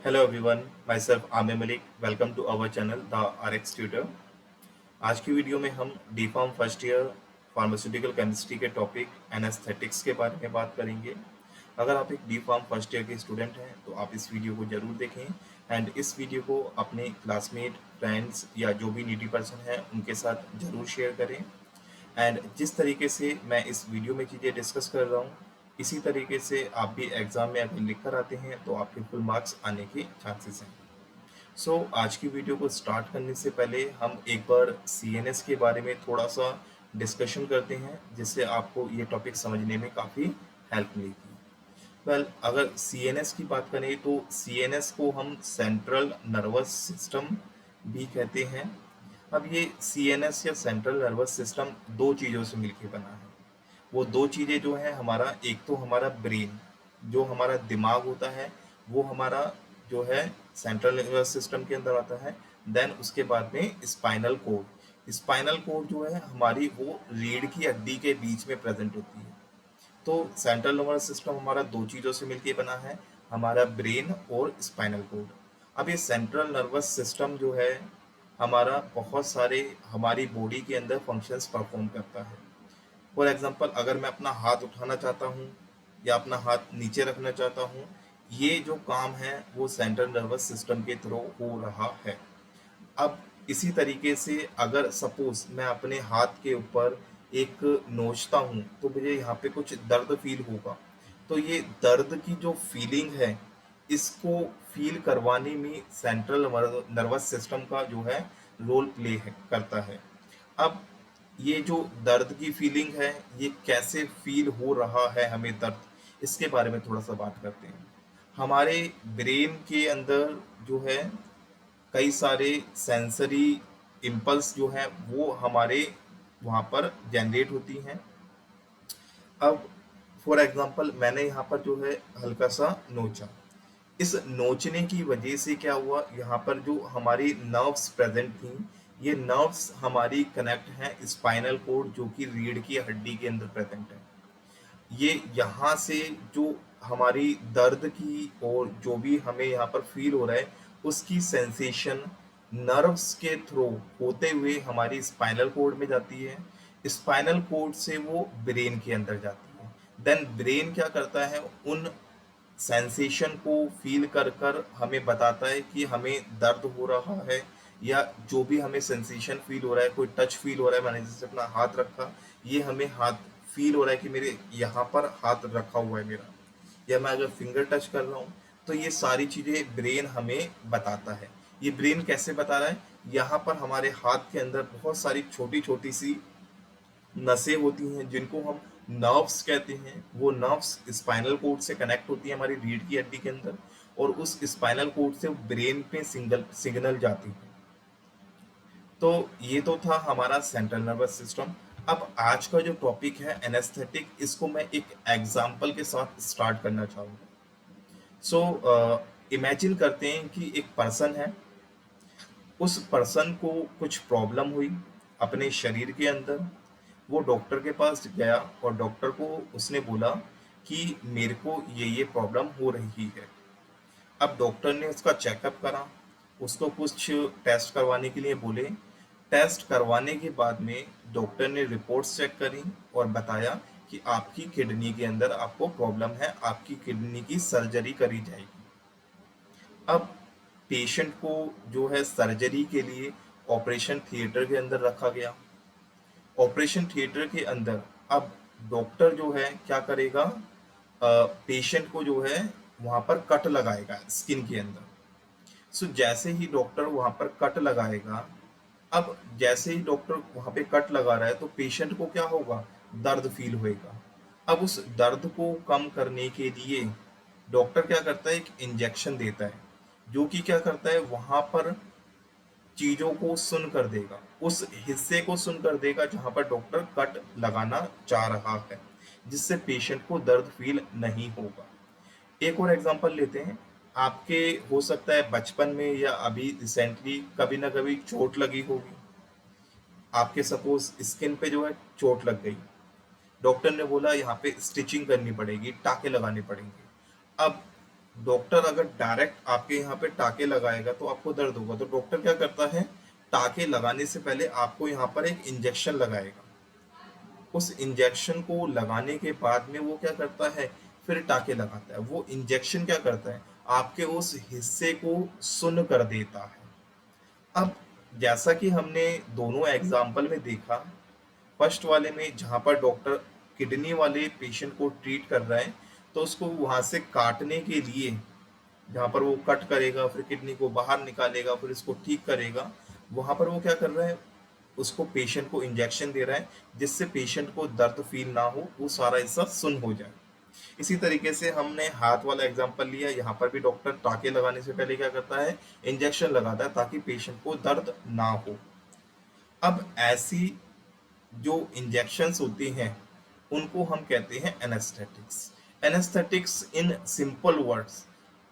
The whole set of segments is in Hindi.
Hello everyone, myself Amir Malik. Welcome to our channel The RX Tutor. आज की वीडियो में हम D pharm first year pharmaceutical chemistry के टॉपिक एनेस्थेटिक्स के बारे में बात करेंगे। अगर आप एक डी फार्म फर्स्ट ईयर के स्टूडेंट हैं तो आप इस वीडियो को ज़रूर देखें एंड इस वीडियो को अपने क्लासमेट, फ्रेंड्स या जो भी नीडी पर्सन है उनके साथ ज़रूर शेयर करें। एंड जिस तरीके से मैं इस वीडियो में चीज़ें डिस्कस कर रहा हूँ, इसी तरीके से आप भी एग्ज़ाम में अगर लिख कर आते हैं तो आपके फुल मार्क्स आने के चांसेस हैं। सो आज की वीडियो को स्टार्ट करने से पहले हम एक बार CNS के बारे में थोड़ा सा डिस्कशन करते हैं, जिससे आपको ये टॉपिक समझने में काफ़ी हेल्प मिलेगी। अगर CNS की बात करें तो CNS को हम सेंट्रल नर्वस सिस्टम भी कहते हैं। अब ये CNS या सेंट्रल नर्वस सिस्टम दो चीज़ों से मिलकर बना है। वो दो चीज़ें जो है हमारा, एक तो हमारा ब्रेन, जो हमारा दिमाग होता है, वो हमारा जो है सेंट्रल नर्वस सिस्टम के अंदर आता है। देन उसके बाद में स्पाइनल कोड जो है हमारी, वो रीढ़ की हड्डी के बीच में प्रेजेंट होती है। तो सेंट्रल नर्वस सिस्टम हमारा दो चीज़ों से मिलकर बना है, हमारा ब्रेन और स्पाइनल कोड। अब ये सेंट्रल नर्वस सिस्टम जो है हमारा बहुत सारे हमारी बॉडी के अंदर फंक्शंस परफॉर्म करता है। फॉर एग्जांपल, अगर मैं अपना हाथ उठाना चाहता हूँ या अपना हाथ नीचे रखना चाहता हूँ, ये जो काम है वो सेंट्रल नर्वस सिस्टम के थ्रू हो रहा है। अब इसी तरीके से अगर सपोज मैं अपने हाथ के ऊपर एक नोचता हूँ तो मुझे यहाँ पे कुछ दर्द फील होगा। तो ये दर्द की जो फीलिंग है, इसको फील करवाने में सेंट्रल नर्वस सिस्टम का जो है रोल प्ले है करता है। अब ये जो दर्द की फीलिंग है, ये कैसे फील हो रहा है हमें दर्द, इसके बारे में थोड़ा सा बात करते हैं। हमारे ब्रेन के अंदर जो है कई सारे सेंसरी इम्पल्स जो हैं वो हमारे वहाँ पर जनरेट होती हैं। अब फॉर एग्जांपल, मैंने यहाँ पर जो है हल्का सा नोचा। इस नोचने की वजह से क्या हुआ, यहाँ पर जो हमारी नर्व्स प्रेजेंट थी, ये नर्व्स हमारी कनेक्ट हैं स्पाइनल कोड, जो कि रीढ़ की हड्डी के अंदर प्रेजेंट है। ये यहाँ से जो हमारी दर्द की और जो भी हमें यहाँ पर फील हो रहा है, उसकी सेंसेशन नर्व्स के थ्रू होते हुए हमारी स्पाइनल कोड में जाती है। स्पाइनल कोड से वो ब्रेन के अंदर जाती है। देन ब्रेन क्या करता है, उन सेंसेशन को फील कर कर हमें बताता है कि हमें दर्द हो रहा है, या जो भी हमें सेंसेशन फील हो रहा है, कोई टच फील हो रहा है, मैंने जैसे अपना हाथ रखा, ये हमें हाथ फील हो रहा है कि मेरे यहाँ पर हाथ रखा हुआ है मेरा, या मैं अगर फिंगर टच कर रहा हूँ, तो ये सारी चीज़ें ब्रेन हमें बताता है। ये ब्रेन कैसे बता रहा है, यहाँ पर हमारे हाथ के अंदर बहुत सारी छोटी छोटी सी नसें होती हैं जिनको हम नर्व्स कहते हैं। वो नर्व्स स्पाइनल कोड से कनेक्ट होती है हमारी रीढ़ की हड्डी के अंदर, और उस स्पाइनल कोड से ब्रेन पे सिग्नल जाती है। तो ये तो था हमारा सेंट्रल नर्वस सिस्टम। अब आज का जो टॉपिक है एनेस्थेटिक, इसको मैं एक एग्जाम्पल के साथ स्टार्ट करना चाहूँगा। सो इमेजिन करते हैं कि एक पर्सन है, उस पर्सन को कुछ प्रॉब्लम हुई अपने शरीर के अंदर। वो डॉक्टर के पास गया और डॉक्टर को उसने बोला कि मेरे को ये प्रॉब्लम हो रही है। अब डॉक्टर ने उसका चेकअप करा, उसको कुछ टेस्ट करवाने के लिए बोले। टेस्ट करवाने के बाद में डॉक्टर ने रिपोर्ट्स चेक करी और बताया कि आपकी किडनी के अंदर आपको प्रॉब्लम है, आपकी किडनी की सर्जरी करी जाएगी। अब पेशेंट को जो है सर्जरी के लिए ऑपरेशन थिएटर के अंदर रखा गया। ऑपरेशन थिएटर के अंदर अब डॉक्टर जो है क्या करेगा, पेशेंट को जो है वहां पर कट लगाएगा स्किन के अंदर। सो जैसे ही डॉक्टर वहां पर कट लगाएगा, अब जैसे ही डॉक्टर वहां पे कट लगा रहा है तो पेशेंट को क्या होगा, दर्द फील होएगा। अब उस दर्द को कम करने के लिए डॉक्टर क्या करता है, एक इंजेक्शन देता है, जो कि क्या करता है, वहां पर चीजों को सुन कर देगा, उस हिस्से को सुन कर देगा जहां पर डॉक्टर कट लगाना चाह रहा है, जिससे पेशेंट को दर्द फील नहीं होगा। एक और एग्जांपल लेते हैं। आपके हो सकता है बचपन में या अभी रिसेंटली कभी ना कभी चोट लगी होगी। आपके सपोज स्किन पे जो है चोट लग गई, डॉक्टर ने बोला यहाँ पे स्टिचिंग करनी पड़ेगी, टाके लगाने पड़ेंगे। अब डॉक्टर अगर डायरेक्ट आपके यहाँ पे टाके लगाएगा तो आपको दर्द होगा, तो डॉक्टर क्या करता है, टाके लगाने से पहले आपको यहाँ पर एक इंजेक्शन लगाएगा। उस इंजेक्शन को लगाने के बाद में वो क्या करता है, फिर टाके लगाता है। वो इंजेक्शन क्या करता है, आपके उस हिस्से को सुन्न कर देता है। अब जैसा कि हमने दोनों एग्जाम्पल में देखा, फर्स्ट वाले में जहाँ पर डॉक्टर किडनी वाले पेशेंट को ट्रीट कर रहा है, तो उसको वहाँ से काटने के लिए जहाँ पर वो कट करेगा, फिर किडनी को बाहर निकालेगा, फिर इसको ठीक करेगा, वहाँ पर वो क्या कर रहा है, उसको पेशेंट को इंजेक्शन दे रहा है, जिससे पेशेंट को दर्द फील ना हो, वो सारा हिस्सा सुन्न हो जाए। इसी तरीके से हमने हाथ वाला एग्जांपल लिया, यहाँ पर भी डॉक्टर टाके लगाने से पहले क्या करता है, इंजेक्शन लगाता है ताकि पेशेंट को दर्द ना हो। अब ऐसी जो इंजेक्शंस होती हैं उनको हम कहते हैं anaesthetics. Anaesthetics in simple words,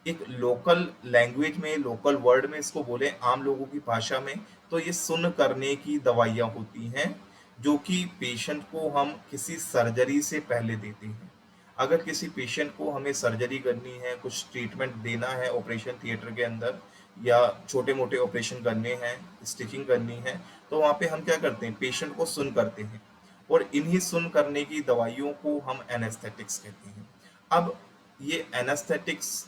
एक लोकल लैंग्वेज में, लोकल वर्ड में इसको बोले, आम लोगों की भाषा में, तो ये सुन्न करने की दवाइयाँ होती हैं जो कि पेशेंट को हम किसी सर्जरी से पहले देते हैं। अगर किसी पेशेंट को हमें सर्जरी करनी है, कुछ ट्रीटमेंट देना है ऑपरेशन थिएटर के अंदर, या छोटे मोटे ऑपरेशन करने हैं, स्टिचिंग करनी है, तो वहाँ पे हम क्या करते हैं, पेशेंट को सुन करते हैं, और इन्हीं सुन करने की दवाइयों को हम एनेस्थेटिक्स कहते हैं। अब ये एनेस्थेटिक्स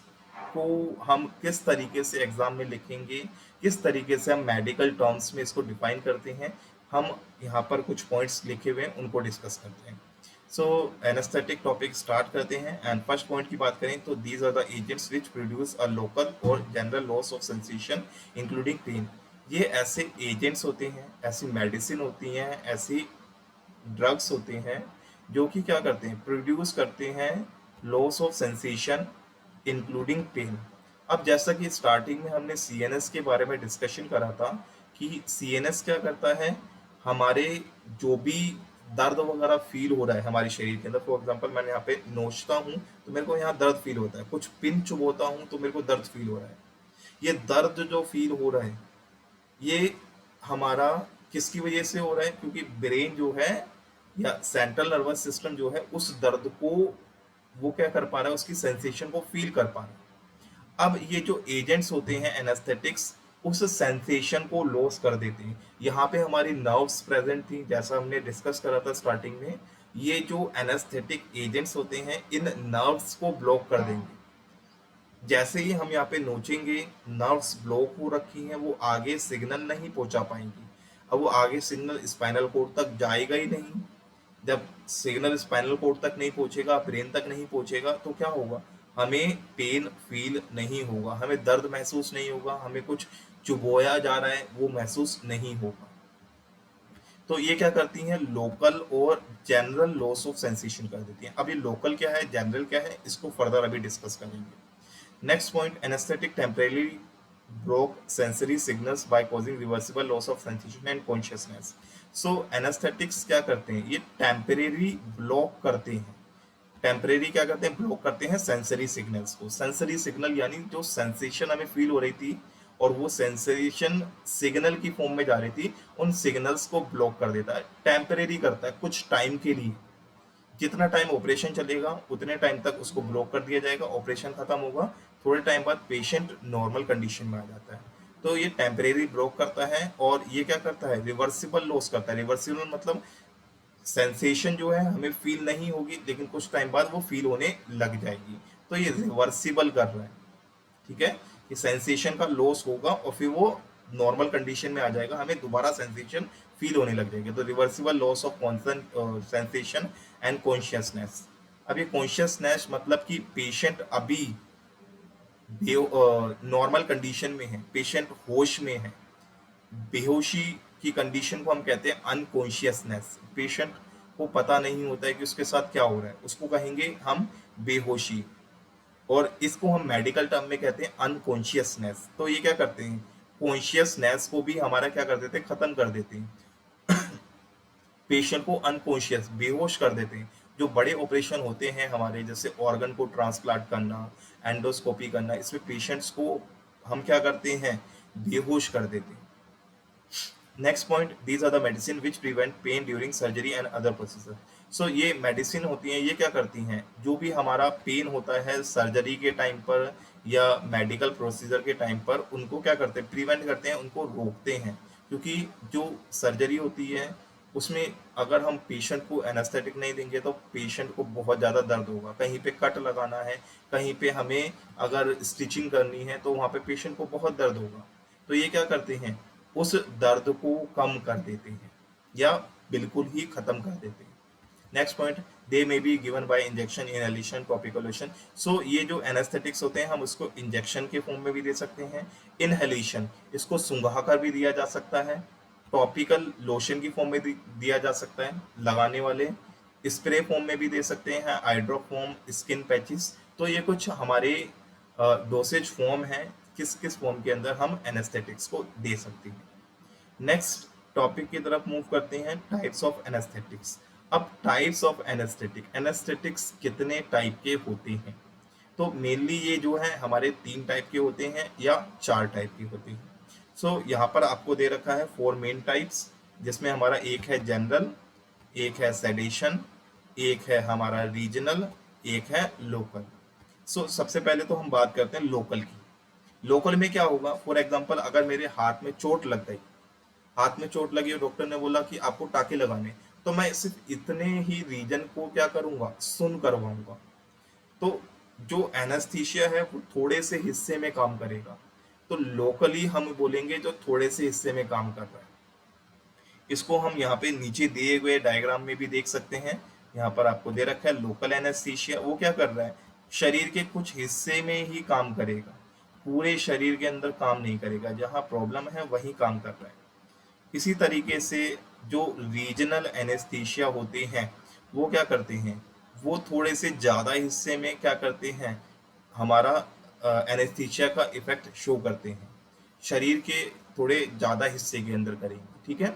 को हम किस तरीके से एग्जाम में लिखेंगे, किस तरीके से हम मेडिकल टर्म्स में इसको डिफाइन करते हैं, हम यहाँ पर कुछ पॉइंट्स लिखे हुए हैं, उनको डिस्कस करते हैं। सो एनेस्थेटिक टॉपिक स्टार्ट करते हैं। एंड फर्स्ट पॉइंट की बात करें तो these are the agents which produce a local और general loss of sensation including pain. ये ऐसे एजेंट्स होते हैं, ऐसी मेडिसिन होती हैं, ऐसी ड्रग्स होते हैं जो कि क्या करते हैं, प्रोड्यूस करते हैं loss of sensation including pain. अब जैसा कि स्टार्टिंग में हमने सीएनएस के बारे में डिस्कशन करा था कि सीएनएस क्या करता है, हमारे जो भी दर्द वगैरह फील हो रहा है हमारे शरीर के अंदर, फॉर एग्जांपल मैंने यहाँ पे नोचता हूँ तो मेरे को यहाँ दर्द फील होता है, कुछ पिन चुभोता हूँ तो मेरे को दर्द फील हो रहा है। ये दर्द जो फील हो रहा है, ये हमारा किसकी वजह से हो रहा है, क्योंकि ब्रेन जो है या सेंट्रल नर्वस सिस्टम जो है उस दर्द को वो क्या कर पा रहा है, उसकी सेंसेशन को फील कर पा रहा है। अब ये जो एजेंट्स होते हैं एनेस्थेटिक्स, उस सेंसेशन को लॉस कर देते हैं। यहाँ पे हमारी नर्व्स प्रेजेंट थी, जैसा हमने डिस्कस करा था स्टार्टिंग में। ये जो एनेस्थेटिक एजेंट्स होते हैं इन नर्व्स को ब्लॉक कर देंगे। जैसे ही हम यहाँ पे नोचेंगे, नर्व्स ब्लॉक हो रखी हैं, वो आगे सिग्नल नहीं पहुंचा पाएंगी। अब वो आगे सिग्नल स्पाइनल कोड तक जाएगा ही नहीं। जब सिग्नल स्पाइनल कोड तक नहीं पहुंचेगा, ब्रेन तक नहीं पहुंचेगा, तो क्या होगा, हमें पेन फील नहीं होगा, हमें दर्द महसूस नहीं होगा, हमें कुछ चुभोया जा रहा है वो महसूस नहीं होगा। तो ये क्या करती हैं, लोकल और जनरल लॉस ऑफ सेंसेशन कर देती हैं। अब ये लोकल क्या है, जनरल क्या है, इसको फर्दर अभी डिस्कस करेंगे। Next point, anesthetic temporarily broke sensory signals by causing reversible loss of sensation and consciousness. So anesthetics क्या करते हैं, ये temporary block करते हैं। टेम्परेरी क्या करते हैं, ब्लॉक करते हैं सेंसरी सिग्नल्स को। सेंसरी सिग्नल यानी जो सेंसेशन हमें फील हो रही थी और वो सेंसेशन सिग्नल की फॉर्म में जा रही थी, उन सिग्नल्स को ब्लॉक कर देता है। टेम्परेरी करता है, कुछ टाइम के लिए, जितना टाइम ऑपरेशन चलेगा उतने टाइम तक उसको ब्लॉक कर दिया जाएगा, ऑपरेशन खत्म होगा, थोड़े टाइम बाद पेशेंट नॉर्मल कंडीशन में आ जाता है। तो ये टेम्परेरी ब्लॉक करता है। और ये क्या करता है, रिवर्सिबल लॉस करता है। रिवर्सिबल मतलब सेंसेशन जो है हमें फील नहीं होगी, लेकिन कुछ टाइम बाद वो फील होने लग जाएगी, तो ये रिवर्सिबल कर रहा है। ठीक है, कि सेंसेशन का लॉस होगा और फिर वो नॉर्मल कंडीशन में आ जाएगा, हमें दोबारा सेंसेशन फील होने लग जाएगी। तो reversible loss of sensation and consciousness. अब ये कॉन्शियसनेस मतलब कि पेशेंट अभी नॉर्मल कंडीशन में है, पेशेंट होश में है। बेहोशी की कंडीशन को हम कहते हैं अनकॉन्शियसनेस। पेशेंट को पता नहीं होता है कि उसके साथ क्या हो रहा है, उसको कहेंगे हम बेहोशी, और इसको हम मेडिकल टर्म में कहते हैं अनकॉन्शियसनेस। तो ये क्या करते हैं, कॉन्शियसनेस को भी हमारा क्या कर देते हैं, खत्म कर देते हैं, पेशेंट को अनकॉन्शियस, बेहोश कर देते हैं। जो बड़े ऑपरेशन होते हैं हमारे, जैसे ऑर्गन को ट्रांसप्लांट करना, एंडोस्कोपी करना, इसमें पेशेंट्स को हम क्या करते हैं, बेहोश कर देते हैं। Next point, these are the medicine which prevent pain during surgery and other procedures. सो ये मेडिसिन होती हैं, ये क्या करती हैं, जो भी हमारा पेन होता है सर्जरी के टाइम पर या मेडिकल प्रोसीजर के टाइम पर, उनको क्या करते हैं, प्रिवेंट करते हैं, उनको रोकते हैं। क्योंकि जो सर्जरी होती है उसमें अगर हम पेशेंट को एनेस्थेटिक नहीं देंगे तो पेशेंट को बहुत ज़्यादा दर्द होगा। कहीं पे कट लगाना है, कहीं पे हमें अगर स्टिचिंग करनी है तो वहाँ पे पेशेंट को बहुत दर्द होगा। तो ये क्या करते हैं, उस दर्द को कम कर देते हैं या बिल्कुल ही खत्म कर देते हैं। Next point, they may be given by injection, inhalation, टॉपिकलेशन। सो ये जो एनेस्थेटिक्स होते हैं हम उसको इंजेक्शन के फॉर्म में भी दे सकते हैं, इनहेलेशन इसको सूंघा कर भी दिया जा सकता है, टॉपिकल लोशन की फॉर्म में दिया जा सकता है लगाने वाले, स्प्रे फॉर्म में भी दे सकते हैं, हाइड्रो फॉर्म, स्किन पैचेस। तो ये कुछ हमारे डोसेज फॉर्म है किस किस फॉर्म के अंदर हम एनेस्थेटिक्स को दे सकते हैं। नेक्स्ट टॉपिक की तरफ मूव करते हैं, टाइप्स ऑफ एनेस्थेटिक्स। अब टाइप्स ऑफ एनेस्थेटिक्स कितने टाइप के होते हैं, तो मेनली ये जो है हमारे 3 टाइप के होते हैं या 4 टाइप के होते हैं। सो यहाँ पर आपको दे रखा है 4 मेन टाइप्स, जिसमें हमारा एक है जनरल, एक है सेडेशन, एक है हमारा रीजनल, एक है लोकल। सो सबसे पहले तो हम बात करते हैं लोकल की। लोकल में क्या होगा, फॉर एग्जांपल अगर मेरे हाथ में चोट लग गई, हाथ में चोट लगी और डॉक्टर ने बोला कि आपको टाके लगाने, तो मैं सिर्फ इतने ही रीजन को क्या करूंगा, सुन करवाऊंगा। तो जो एनेस्थीसिया है वो थोड़े से हिस्से में काम करेगा, तो लोकली हम बोलेंगे जो थोड़े से हिस्से में काम कर रहा है। इसको हम यहाँ पे नीचे दिए हुए डायग्राम में भी देख सकते हैं। यहाँ पर आपको दे रखा है लोकल एनेस्थीसिया, वो क्या कर रहा है, शरीर के कुछ हिस्से में ही काम करेगा, पूरे शरीर के अंदर काम नहीं करेगा, जहाँ प्रॉब्लम है वहीं काम कर रहा है। इसी तरीके से जो रीजनल एनेस्थीसिया होते हैं वो क्या करते हैं, वो थोड़े से ज़्यादा हिस्से में क्या करते हैं, हमारा एनेस्थीसिया का इफेक्ट शो करते हैं, शरीर के थोड़े ज़्यादा हिस्से के अंदर करेंगे। ठीक है,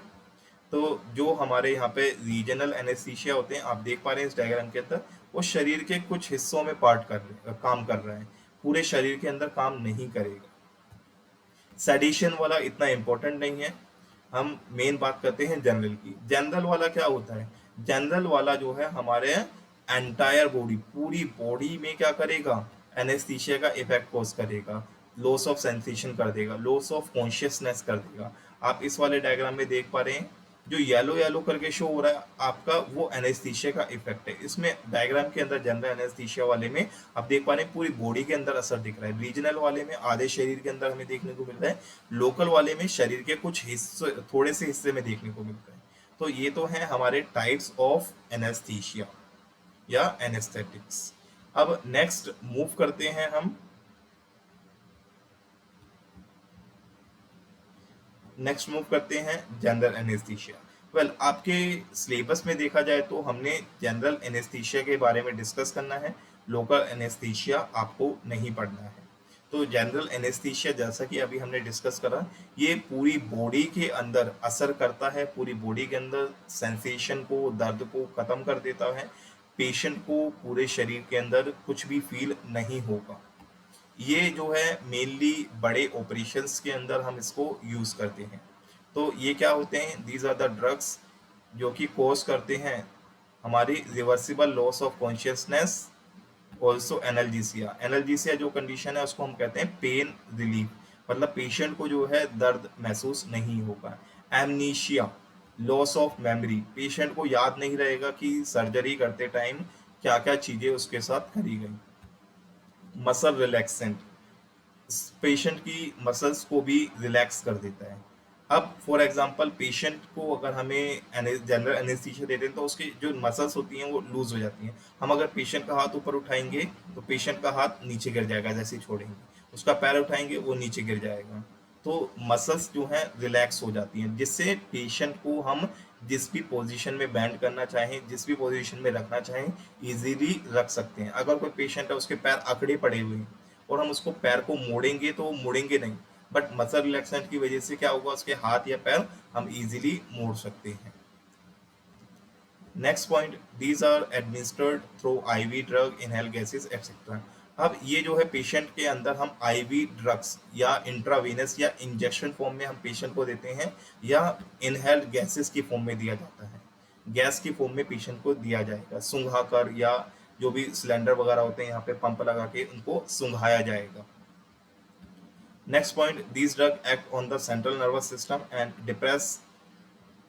तो जो हमारे यहाँ पे रीजनल एनेस्थीसिया होते हैं, आप देख पा रहे हैं इस डायग्राम के अंदर, वो शरीर के कुछ हिस्सों में काम कर रहा है, पूरे शरीर के अंदर काम नहीं करेगा। सेडिशन वाला इतना इम्पोर्टेंट नहीं है, हम मेन बात करते हैं जनरल की। जनरल वाला क्या होता है, जनरल वाला जो है हमारे एंटायर बॉडी, पूरी बॉडी में क्या करेगा, एनेस्थीसिया का इफेक्ट कॉज करेगा, लॉस ऑफ सेंसेशन कर देगा, लॉस ऑफ कॉन्शियसनेस कर देगा। आप इस वाले डायग्राम में देख पा रहे हैं जो येलो येलो करके शो हो रहा है आपका, वो एनेस्थीसिया का इफेक्ट है। इसमें डायग्राम के अंदर जनरल एनेस्थीसिया वाले में आप देख पा रहे हैं पूरी बॉडी के अंदर असर दिख रहा है, रीजनल वाले में आधे शरीर के अंदर हमें देखने को मिल रहा है, लोकल वाले में शरीर के कुछ हिस्से, थोड़े से हिस्से में देखने को मिलता है। तो ये तो है हमारे टाइप्स ऑफ एनेस्थीसिया या एनेस्थेटिक्स। अब नेक्स्ट मूव करते हैं हम, नेक्स्ट मूव करते हैं जनरल एनेस्थीसिया। वेल आपके सिलेबस में देखा जाए तो हमने जनरल एनेस्थीसिया के बारे में डिस्कस करना है, लोकल एनेस्थीसिया आपको नहीं पढ़ना है। तो जनरल एनेस्थीसिया जैसा कि अभी हमने डिस्कस करा, ये पूरी बॉडी के अंदर असर करता है, पूरी बॉडी के अंदर सेंसेशन को, दर्द को खत्म कर देता है, पेशेंट को पूरे शरीर के अंदर कुछ भी फील नहीं होगा। ये जो है मेनली बड़े ऑपरेशंस के अंदर हम इसको यूज करते हैं। तो ये क्या होते हैं, दीज आर द ड्रग्स जो कि कोज करते हैं हमारी reversible loss of consciousness, also analgesia. Analgesia जो कंडीशन है उसको हम कहते हैं पेन रिलीफ, मतलब पेशेंट को जो है दर्द महसूस नहीं होगा। Amnesia, loss of memory, patient को याद नहीं रहेगा कि सर्जरी करते टाइम क्या क्या चीजें उसके साथ करी गई। मसल रिलैक्सेंट, पेशेंट की मसल्स को भी रिलैक्स कर देता है। अब फॉर एग्जांपल पेशेंट को अगर हमें जनरल एनेस्थीसिया देते हैं तो उसकी जो मसल्स होती हैं वो लूज हो जाती हैं। हम अगर पेशेंट का हाथ ऊपर उठाएंगे तो पेशेंट का हाथ नीचे गिर जाएगा, जैसे ही छोड़ेंगे उसका पैर उठाएंगे वो नीचे गिर जाएगा। तो मसल्स जो हैं रिलैक्स हो जाती हैं, जिससे पेशेंट को हम जिस भी पोजीशन में बैंड करना चाहें, जिस भी पोजीशन में रखना चाहें, इजीली रख सकते हैं। अगर कोई पेशेंट है उसके पैर अकड़े पड़े हुए हैं और हम उसको पैर को मोड़ेंगे तो वो मुड़ेंगे नहीं, बट मसल रिलैक्सेंट की वजह से क्या होगा, उसके हाथ या पैर हम इजीली मोड़ सकते हैं। Next point, these are administered through IV drug, inhale gases etcetera. अब ये जो है पेशेंट के अंदर हम आईवी ड्रग्स या इंट्रावेनस या इंजेक्शन फॉर्म में हम पेशेंट को देते हैं या इनहेल्ड गैसेस की फॉर्म में दिया जाता है। गैस की फॉर्म में पेशेंट को दिया जाएगा, सुंघाकर, या जो भी सिलेंडर वगैरह होते हैं यहाँ पे पंप लगा के उनको सुंघाया जाएगा। Next point, these drug act on the central nervous system and depress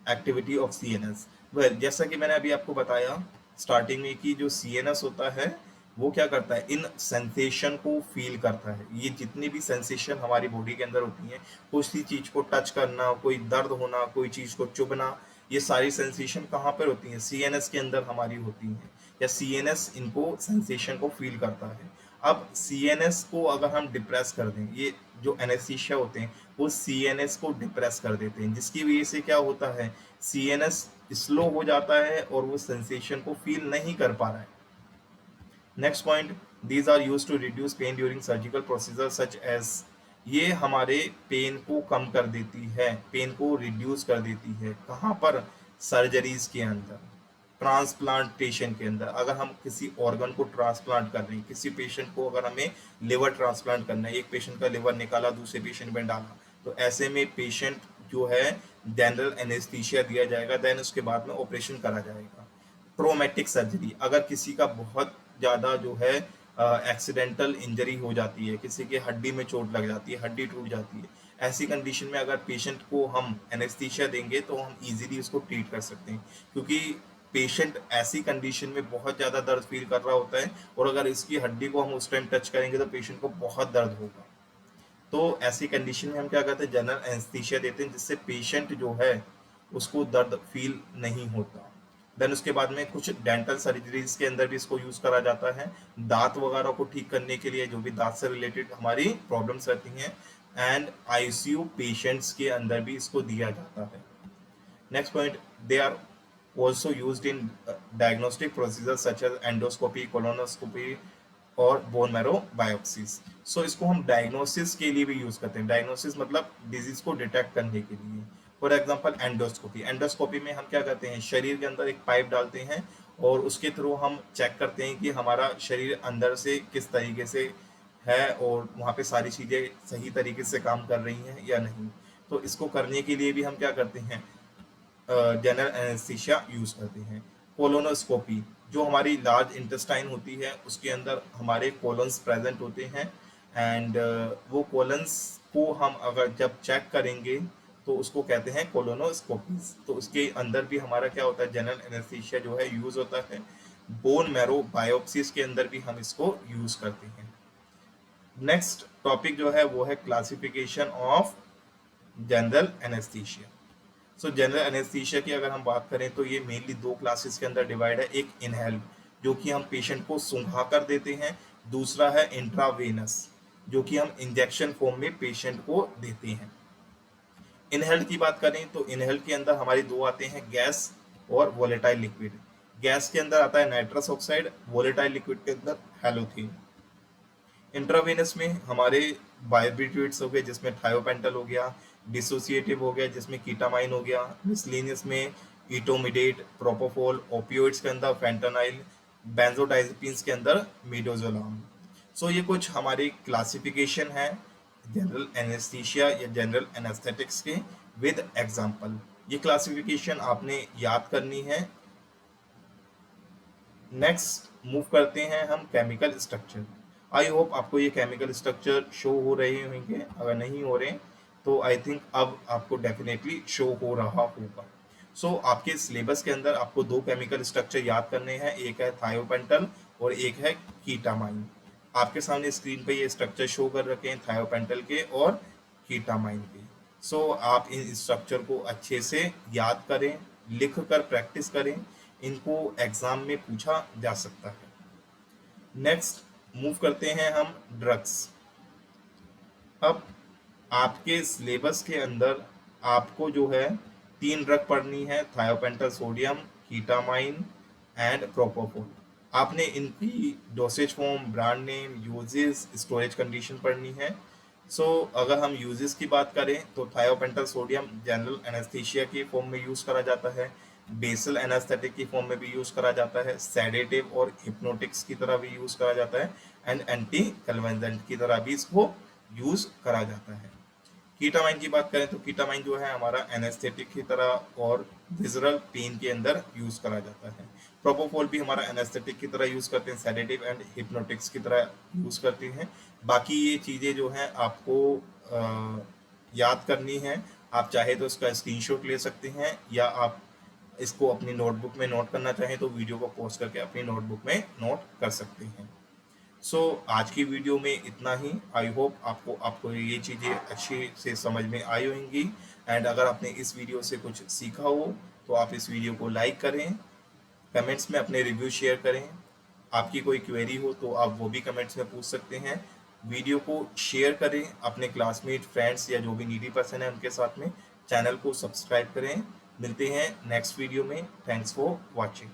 activity of CNS. Well, जैसा कि मैंने अभी आपको बताया स्टार्टिंग में कि जो सीएनएस होता है वो क्या करता है, इन सेंसेशन को फील करता है। ये जितनी भी सेंसेशन हमारी बॉडी के अंदर होती हैं, किसी चीज को टच करना, कोई दर्द होना, कोई चीज को चुभना, ये सारी सेंसेशन कहाँ पर होती हैं, सीएनएस के अंदर हमारी होती हैं, या सीएनएस इनको सेंसेशन को फील करता है। अब सीएनएस को अगर हम डिप्रेस कर दें, ये जो एनेस्थीसिया होते हैं वो सीएनएस को डिप्रेस कर देते हैं, जिसकी वजह से क्या होता है, सीएनएस स्लो हो जाता है और वो सेंसेशन को फील नहीं कर पा रहा है। Next point, these are use to reduce pain during surgical procedure such as, ये हमारे पेन को कम कर देती है, पेन को रिड्यूस कर देती है। कहाँ पर, सर्जरीज के अंदर, ट्रांसप्लांटेशन के अंदर। अगर हम किसी ऑर्गन को ट्रांसप्लांट कर रहे हैं, किसी पेशेंट को अगर हमें लिवर ट्रांसप्लांट करना है, एक पेशेंट का लिवर निकाला दूसरे पेशेंट में डाला, तो ऐसे में पेशेंट जो है जनरल एनेस्थीसिया दिया जाएगा, देन उसके बाद में ऑपरेशन करा जाएगा। ट्रोमेटिक सर्जरी, अगर किसी का बहुत ज़्यादा जो है एक्सीडेंटल इंजरी हो जाती है, किसी के हड्डी में चोट लग जाती है, हड्डी टूट जाती है, ऐसी कंडीशन में अगर पेशेंट को हम एनेस्थीसिया देंगे तो हम इजीली उसको ट्रीट कर सकते हैं, क्योंकि पेशेंट ऐसी कंडीशन में बहुत ज़्यादा दर्द फील कर रहा होता है, और अगर इसकी हड्डी को हम उस टाइम टच करेंगे तो पेशेंट को बहुत दर्द होगा। तो ऐसी कंडीशन में हम क्या करते हैं, जनरल एनेस्थीसिया देते हैं, जिससे पेशेंट जो है उसको दर्द फील नहीं होता। देन उसके बाद में कुछ डेंटल सर्जरीज के अंदर भी इसको यूज करा जाता है, दांत वगैरह को ठीक करने के लिए, जो भी दांत से रिलेटेड हमारी प्रॉब्लम्स रहती हैं, एंड आईसीयू पेशेंट्स के अंदर भी इसको दिया जाता है। Next point, they are also used in diagnostic procedures such as endoscopy, colonoscopy और बोन मैरो बायोप्सीज। सो इसको हम डायग्नोसिस के लिए भी यूज करते हैं। डायग्नोसिस मतलब डिजीज को डिटेक्ट करने के लिए। फॉर एग्जांपल एंडोस्कोपी, एंडोस्कोपी में हम क्या करते हैं, शरीर के अंदर एक पाइप डालते हैं और उसके थ्रू हम चेक करते हैं कि हमारा शरीर अंदर से किस तरीके से है और वहाँ पे सारी चीज़ें सही तरीके से काम कर रही हैं या नहीं। तो इसको करने के लिए भी हम क्या करते हैं, जनरल एनेस्थीसिया यूज करते हैं। कोलोनोस्कोपी, जो हमारी लार्ज इंटेस्टाइन होती है उसके अंदर हमारे कोलन्स प्रेजेंट होते हैं, एंड वो कोलन्स को हम अगर जब चेक करेंगे तो उसको कहते हैं कोलोनोस्कोपीज। तो उसके अंदर भी हमारा क्या होता है, जनरल एनेस्थीसिया जो है यूज होता है। बोन मैरो बायोप्सीज के अंदर भी हम इसको यूज करते हैं। नेक्स्ट टॉपिक जो है वो है classification of general anaesthesia. So general anaesthesia की अगर हम बात करें तो ये मेनली दो क्लासेस के अंदर डिवाइड है। एक इनहेल्ड, जो कि हम पेशेंट को सुंघा कर देते हैं। दूसरा है इंट्रावेनस, जो कि हम इंजेक्शन फॉर्म में पेशेंट को देते हैं। इनहेल्ड की बात करें तो इनहेल्ड के अंदर हमारी दो आते हैं, गैस और वोलेटाइल लिक्विड। गैस के अंदर आता है नाइट्रस ऑक्साइड, वोलेटाइल लिक्विड के अंदर हैलोथेन। इंट्रावेनस में हमारे बायोबिट्यूट्स हो गए जिसमें थायोपेंटल हो गया, डिसोसिएटिव हो गया जिसमें कीटामाइन हो गया, मिसलेनियस में इटोमिडेट, प्रोपोफोल, ओपियोइड्स के अंदर फेंटानाइल, बेंजोडाइजेपिन्स के अंदर मिडोजोलाम। सो ये कुछ हमारी क्लासिफिकेशन है जनरल एनेस्थीसिया या जनरल एनेस्थेटिक्स के विद एग्जांपल। ये क्लासिफिकेशन आपने याद करनी है। नेक्स्ट मूव करते हैं हम केमिकल स्ट्रक्चर। आई होप आपको ये केमिकल स्ट्रक्चर शो हो रहे होंगे, अगर नहीं हो रहे तो आई थिंक अब आपको डेफिनेटली शो हो रहा होगा। सो आपके सिलेबस के अंदर आपको दो केमिकल स्ट्रक्चर याद करने हैं, एक है थायोपेंटल और एक है कीटामाइन। आपके सामने स्क्रीन पे ये स्ट्रक्चर शो कर रखे हैं थायोपेंटल के और कीटामाइन के। सो आप इन स्ट्रक्चर को अच्छे से याद करें, लिख कर प्रैक्टिस करें, इनको एग्जाम में पूछा जा सकता है। नेक्स्ट मूव करते हैं हम ड्रग्स। अब आपके सिलेबस के अंदर आपको जो है 3 ड्रग पढ़नी है, थायोपेंटल सोडियम, कीटामाइन एंड प्रोपोफोल। आपने इनकी dosage form, brand name, uses, storage condition पढ़नी है। सो अगर हम यूजेस की बात करें तो थायोपेंटल सोडियम जनरल एनेस्थीसिया की फॉर्म में यूज करा जाता है, बेसल एनास्थेटिक की फॉर्म में भी यूज करा जाता है, सेडेटिव और हिप्नोटिक्स की तरह भी यूज करा जाता है, एंड एंटी कन्वेंजेंट की तरह भी इसको यूज करा जाता है। कीटामाइन की बात करें तो कीटामाइन जो है हमारा एनेस्थेटिक की तरह और विजुअल पेन के अंदर यूज करा जाता है। प्रोपोफॉल भी हमारा एनेस्थेटिक की तरह यूज करते हैं, सेडेटिव एंड हिप्नोटिक्स की तरह यूज करते हैं। बाकी ये चीजें जो हैं आपको याद करनी है। आप चाहे तो इसका स्क्रीनशॉट ले सकते हैं, या आप इसको अपनी नोटबुक में नोट करना चाहें तो वीडियो को पॉज करके अपनी नोटबुक में नोट कर सकते हैं। आज की वीडियो में इतना ही। आई होप आपको आपको ये चीज़ें अच्छे से समझ में आई होंगी। एंड अगर आपने इस वीडियो से कुछ सीखा हो तो आप इस वीडियो को लाइक करें, कमेंट्स में अपने रिव्यू शेयर करें। आपकी कोई क्वेरी हो तो आप वो भी कमेंट्स में पूछ सकते हैं। वीडियो को शेयर करें अपने क्लासमेट, फ्रेंड्स या जो भी नीडी पर्सन है उनके साथ में। चैनल को सब्सक्राइब करें। मिलते हैं नेक्स्ट वीडियो में। Thanks for watching.